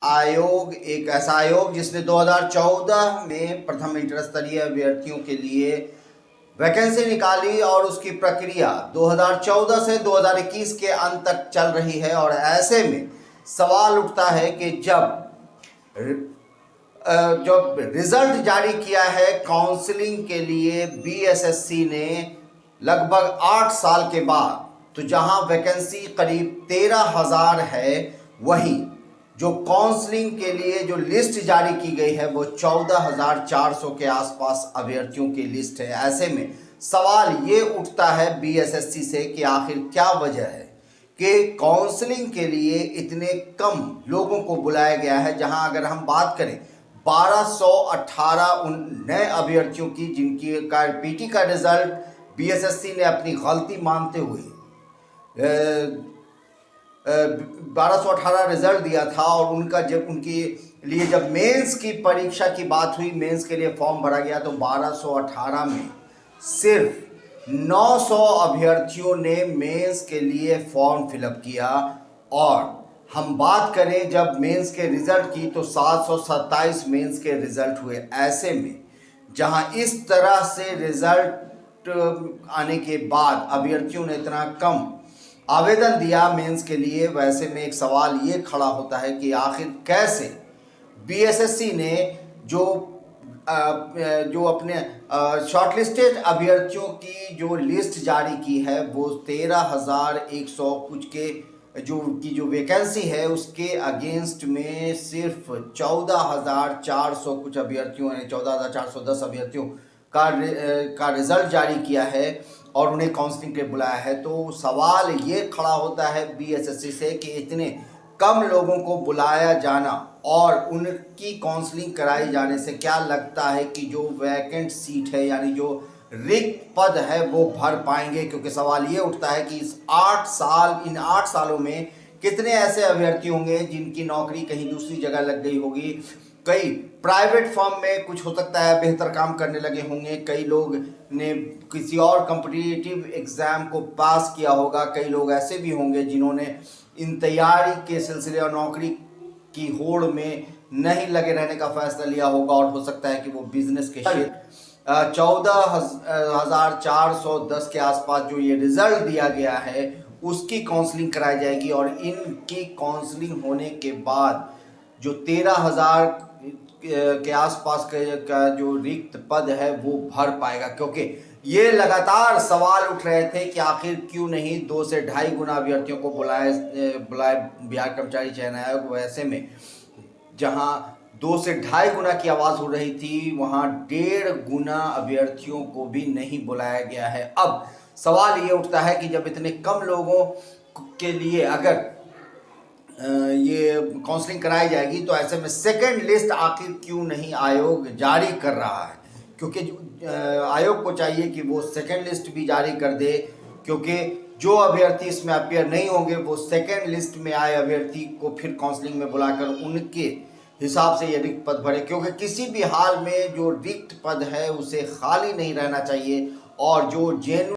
आयोग एक ऐसा आयोग जिसने 2014 में प्रथम इंटर स्तरीय अभ्यर्थियों के लिए वैकेंसी निकाली और उसकी प्रक्रिया 2014 से 2021 के अंत तक चल रही है। और ऐसे में सवाल उठता है कि जब रिजल्ट जारी किया है काउंसलिंग के लिए बीएसएससी ने लगभग 8 साल के बाद, तो जहां वैकेंसी करीब 13,000 है, वहीं जो काउंसलिंग के लिए जो लिस्ट जारी की गई है वो 14,400 के आसपास अभ्यर्थियों की लिस्ट है। ऐसे में सवाल ये उठता है बीएसएससी से कि आखिर क्या वजह है कि काउंसलिंग के लिए इतने कम लोगों को बुलाया गया है। जहां अगर हम बात करें 1218 उन नए अभ्यर्थियों की जिनकी का पीटी का रिजल्ट बीएसएससी ने अपनी गलती मानते हुए 1218 रिजल्ट दिया था, और उनका जब उनके लिए जब मेंस की परीक्षा की बात हुई, मेंस के लिए फॉर्म भरा गया, तो 1218 में सिर्फ 900 अभ्यर्थियों ने मेंस के लिए फॉर्म फिलअप किया। और हम बात करें जब मेंस के रिजल्ट की तो 727 मेंस के रिजल्ट हुए। ऐसे में जहां इस तरह से रिजल्ट आने के बाद अभ्यर्थियों ने इतना कम आवेदन दिया मेंस के लिए, वैसे में एक सवाल ये खड़ा होता है कि आखिर कैसे बीएसएससी ने जो अपने शॉर्टलिस्टेड अभ्यर्थियों की जो लिस्ट जारी की है वो 13,100 कुछ के जो वैकेंसी है उसके अगेंस्ट में सिर्फ 14,400 कुछ अभ्यर्थियों ने 14,410 अभ्यर्थियों का रिजल्ट जारी किया है और उन्हें काउंसलिंग के बुलाया है। तो सवाल ये खड़ा होता है बीएसएससी से कि इतने कम लोगों को बुलाया जाना और उनकी काउंसलिंग कराई जाने से क्या लगता है कि जो वैकेंट सीट है यानी जो रिक्त पद है वो भर पाएंगे? क्योंकि सवाल ये उठता है कि इन 8 सालों में कितने ऐसे अभ्यर्थी होंगे जिनकी नौकरी कहीं दूसरी जगह लग गई होगी। कई प्राइवेट फर्म में कुछ हो सकता है बेहतर काम करने लगे होंगे, कई लोग ने किसी और कॉम्पिटिटिव एग्ज़ाम को पास किया होगा, कई लोग ऐसे भी होंगे जिन्होंने इन तैयारी के सिलसिले और नौकरी की होड़ में नहीं लगे रहने का फैसला लिया होगा, और हो सकता है कि वो बिजनेस के क्षेत्र 14,410 के आसपास जो ये रिजल्ट दिया गया है उसकी काउंसलिंग कराई जाएगी। और इनकी काउंसलिंग होने के बाद जो 13,000 के आसपास का जो रिक्त पद है वो भर पाएगा। क्योंकि ये लगातार सवाल उठ रहे थे कि आखिर क्यों नहीं 2 से ढाई गुना अभ्यर्थियों को बुलाए बिहार कर्मचारी चयन आयोग। वैसे में जहां 2 से ढाई गुना की आवाज़ हो रही थी, वहां 1.5 गुना अभ्यर्थियों को भी नहीं बुलाया गया है। अब सवाल ये उठता है कि जब इतने कम लोगों के लिए अगर ये काउंसलिंग कराई जाएगी तो ऐसे में सेकंड लिस्ट आखिर क्यों नहीं आयोग जारी कर रहा है? क्योंकि आयोग को चाहिए कि वो सेकंड लिस्ट भी जारी कर दे, क्योंकि जो अभ्यर्थी इसमें अपियर नहीं होंगे वो सेकंड लिस्ट में आए अभ्यर्थी को फिर काउंसलिंग में बुलाकर उनके हिसाब से ये रिक्त पद भरे। क्योंकि किसी भी हाल में जो रिक्त पद है उसे खाली नहीं रहना चाहिए, और जो जेन्युइन